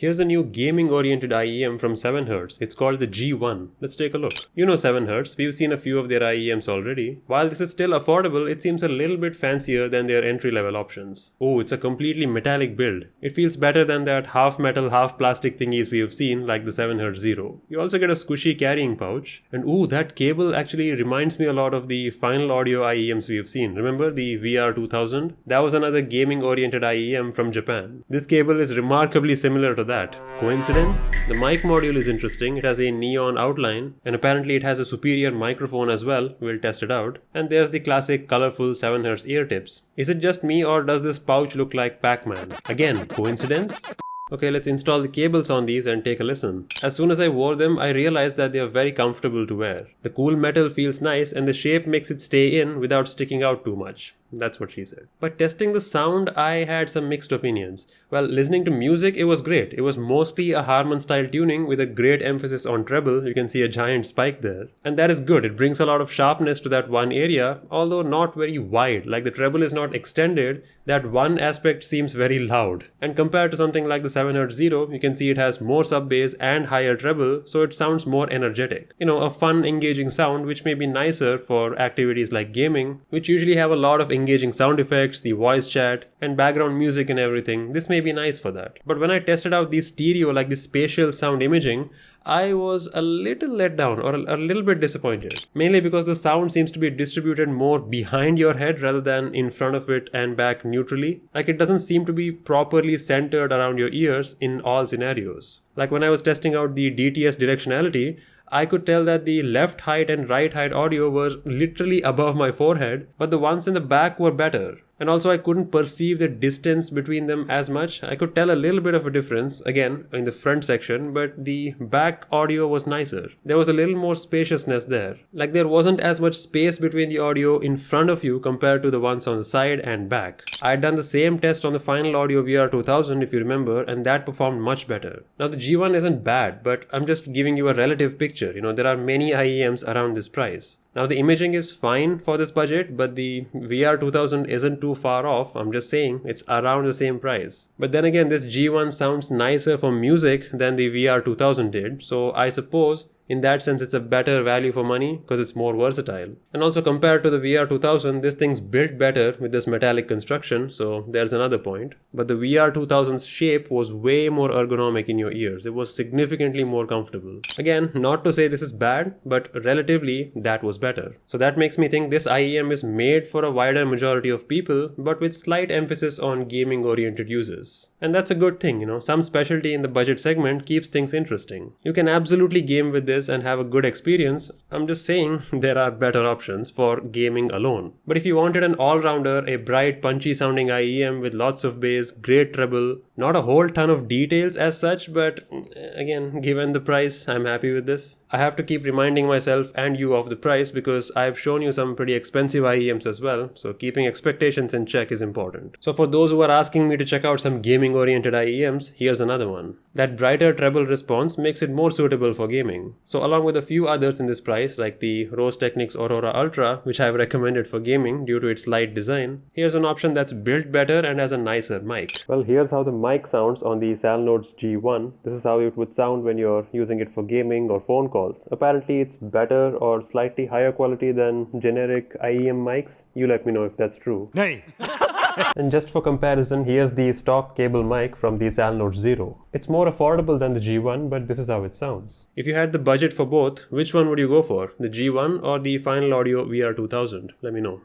Here's a new gaming-oriented IEM from 7Hz. It's called the G1. Let's take a look. You know 7Hz. We've seen a few of their IEMs already. While this is still affordable, it seems a little bit fancier than their entry-level options. Oh, it's a completely metallic build. It feels better than that half metal, half plastic thingies we have seen, like the 7Hz Zero. You also get a squishy carrying pouch. And ooh, that cable actually reminds me a lot of the final audio IEMs we have seen. Remember the VR2000? That was another gaming-oriented IEM from Japan. This cable is remarkably similar to that. Coincidence? The mic module is interesting. It has a neon outline and apparently it has a superior microphone as well. We'll test it out. And there's the classic colorful 7Hz ear tips. Is it just me or does this pouch look like Pac-Man? Again, coincidence? Okay, let's install the cables on these and take a listen. As soon as I wore them, I realized that they are very comfortable to wear. The cool metal feels nice and the shape makes it stay in without sticking out too much. That's what she said. But testing the sound, I had some mixed opinions. Well, listening to music, it was great. It was mostly a Harman style tuning with a great emphasis on treble. You can see a giant spike there. And that is good. It brings a lot of sharpness to that one area, although not very wide. Like the treble is not extended, that one aspect seems very loud. And compared to something like the 7Hz Zero, you can see it has more sub bass and higher treble, so it sounds more energetic. You know, a fun, engaging sound which may be nicer for activities like gaming, which usually have a lot of engaging sound effects, the voice chat, and background music and everything. This may be nice for that. But when I tested out the stereo, like the spatial sound imaging, I was a little let down or a little bit disappointed. Mainly because the sound seems to be distributed more behind your head rather than in front of it and back neutrally. Like it doesn't seem to be properly centered around your ears in all scenarios. Like when I was testing out the DTS directionality, I could tell that the left height and right height audio were literally above my forehead, but the ones in the back were better. And also I couldn't perceive the distance between them as much. I could tell a little bit of a difference, again, in the front section, but the back audio was nicer. There was a little more spaciousness there. Like there wasn't as much space between the audio in front of you compared to the ones on the side and back. I had done the same test on the final audio VR2000 if you remember, and that performed much better. Now the G1 isn't bad, but I'm just giving you a relative picture. You know, there are many IEMs around this price. Now the imaging is fine for this budget, but the VR2000 isn't too far off. I'm just saying it's around the same price. But then again, this G1 sounds nicer for music than the VR2000 did, so I suppose in that sense, it's a better value for money because it's more versatile. And also compared to the VR2000, this thing's built better with this metallic construction, so there's another point. But the VR2000's shape was way more ergonomic in your ears. It was significantly more comfortable. Again, not to say this is bad, but relatively, that was better. So that makes me think this IEM is made for a wider majority of people, but with slight emphasis on gaming-oriented users. And that's a good thing, you know. Some specialty in the budget segment keeps things interesting. You can absolutely game with this and have a good experience. I'm just saying there are better options for gaming alone. But if you wanted an all-rounder, a bright, punchy sounding IEM with lots of bass, great treble, not a whole ton of details as such, but again, given the price, I'm happy with this. I have to keep reminding myself and you of the price because I've shown you some pretty expensive IEMs as well, so keeping expectations in check is important. So for those who are asking me to check out some gaming-oriented IEMs, here's another one. That brighter treble response makes it more suitable for gaming. So along with a few others in this price like the Rose Technics Aurora Ultra, which I have recommended for gaming due to its light design, here's an option that's built better and has a nicer mic. Well, here's how the mic sounds on the Salnotes G1. This is how it would sound when you're using it for gaming or phone calls. Apparently it's better or slightly higher quality than generic IEM mics. You let me know if that's true. Nay. And just for comparison, here's the stock cable mic from the Salnotes Zero. It's more affordable than the G1, but this is how it sounds. If you had the budget for both, which one would you go for? The G1 or the Final Audio VR2000? Let me know.